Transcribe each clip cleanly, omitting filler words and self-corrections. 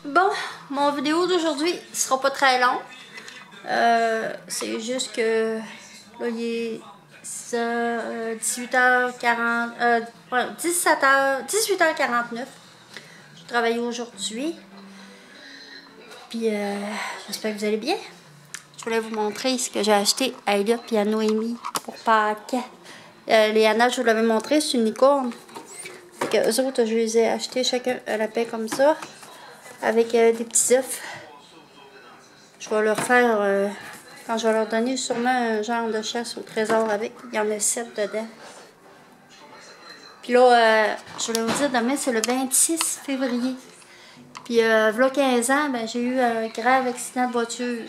Bon, mon vidéo d'aujourd'hui sera pas très long. C'est juste que là, il est 18h40, 18h49. J'ai travaillé aujourd'hui. Puis j'espère que vous allez bien. Je voulais vous montrer ce que j'ai acheté à Elliot et à Noémie pour Pâques. Léana, je vous l'avais montré, c'est une licorne. Eux autres, je les ai achetés chacun un lapin comme ça, avec des petits œufs. Je vais leur faire, quand je vais leur donner sûrement un genre de chasse au trésor avec. Il y en a 7 dedans. Puis là, je voulais vous dire, demain c'est le 26 février. Puis, v'là 15 ans, ben, j'ai eu un grave accident de voiture.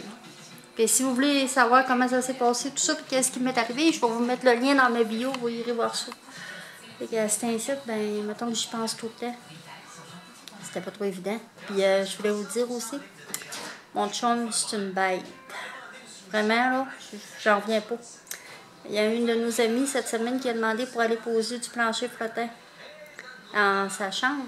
Puis si vous voulez savoir comment ça s'est passé, tout ça, puis qu'est-ce qui m'est arrivé, je vais vous mettre le lien dans ma bio, vous irez voir ça. Fait que c'est un site, ben, mettons que j'y pense tout le temps. C'était pas trop évident. Puis je voulais vous dire aussi, mon chum, c'est une bête. Vraiment, là, j'en reviens pas. Il y a une de nos amies cette semaine qui a demandé pour aller poser du plancher flottant dans sa chambre.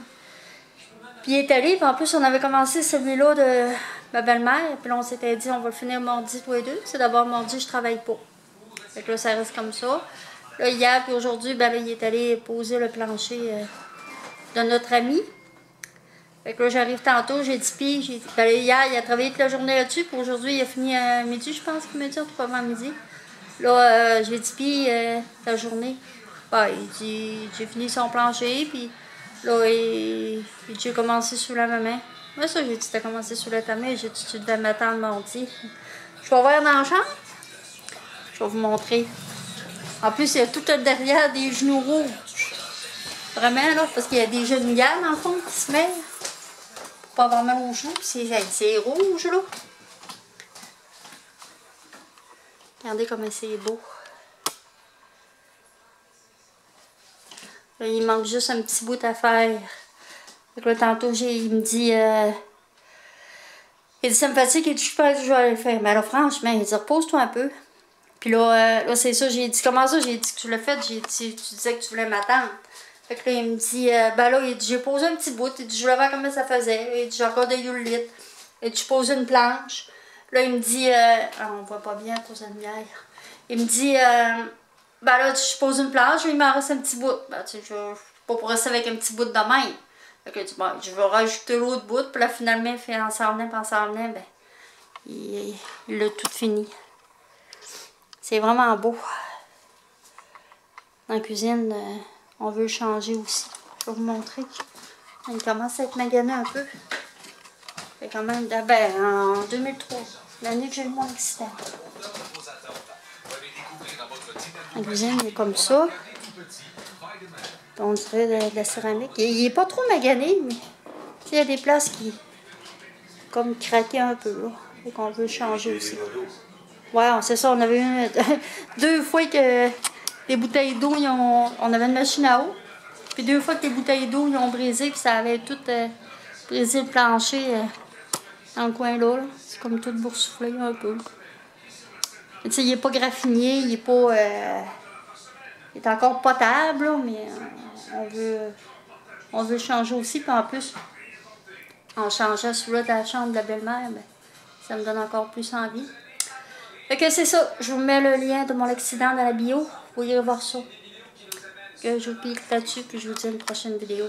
Puis il est allé, puis en plus, on avait commencé celui-là de ma belle-mère. Puis là, on s'était dit, on va le finir mardi tous les deux. C'est d'abord mardi, je travaille pas. Fait que là, ça reste comme ça. Là, hier puis aujourd'hui, ben là, il est allé poser le plancher de notre ami. Fait que là, j'arrive tantôt, j'ai dit, puis ben là, hier, il a travaillé toute la journée là-dessus, puis aujourd'hui, il a fini à midi, je pense qu'il m'a dit, en tout cas avant midi. Là, j'ai dit, puis la journée, ben, il dit, j'ai fini son plancher, puis là, j'ai commencé sous la main. Moi, ça, j'ai dit, t'as commencé sous la main, j'ai dit, tu devais m'attendre mardi. Je vais voir dans la chambre, je vais vous montrer. En plus, il y a tout derrière des genoux rouges. Vraiment, là, parce qu'il y a des genouillères, dans le fond, qui se mêlent. Pour pas avoir mal aux genoux. C'est rouge, là. Regardez comme c'est beau. Là, il manque juste un petit bout à faire. Fait que là, tantôt, il me dit... il dit, ça me fatigue, et je sais pas, je vais aller le faire. Mais là, franchement, il dit, repose-toi un peu. Puis là c'est ça, j'ai dit, comment ça, j'ai dit que tu l'as fait, j'ai dit, tu disais que tu voulais m'attendre. Fait que là, il me dit, ben là, il dit, j'ai posé un petit bout, il dit, je voulais voir comment ça faisait. Il dit, j'ai regardé le lit. Il dit, je pose une planche. Là, il me dit, on voit pas bien à cause de la lumière. Il me dit, ben là, je pose une planche, il m'en reste un petit bout. Ben, tu sais, je vais pas pour rester avec un petit bout de même. Fait que bon, je vais rajouter l'autre bout, puis là, finalement, il fait en s'en venant, ben, il a tout fini. C'est vraiment beau. Dans la cuisine, on veut changer aussi. Je vais vous montrer. Il commence à être magané un peu. C'est quand même, ben, en 2003, l'année que j'ai eu mon accident. La cuisine est comme ça. On dirait de la céramique. Il n'est pas trop magané, mais il y a des places qui comme craquaient un peu. Là. Et qu'on veut changer aussi. Ouais, c'est ça, on avait eu 2 fois que les bouteilles d'eau, on avait une machine à eau. Puis 2 fois que les bouteilles d'eau, ils ont brisé, puis ça avait tout brisé le plancher dans le coin là. C'est comme tout boursouflé un peu. Tu sais, il n'est pas graffinier, il est pas... il est encore potable, là, mais on veut changer aussi. Puis en plus, en changeant celui-là de la chambre de la belle-mère, ben, ça me donne encore plus envie. Fait que c'est ça, je vous mets le lien de mon accident dans la bio, vous irez voir ça. Que je vous pique là-dessus, puis je vous dis à une prochaine vidéo.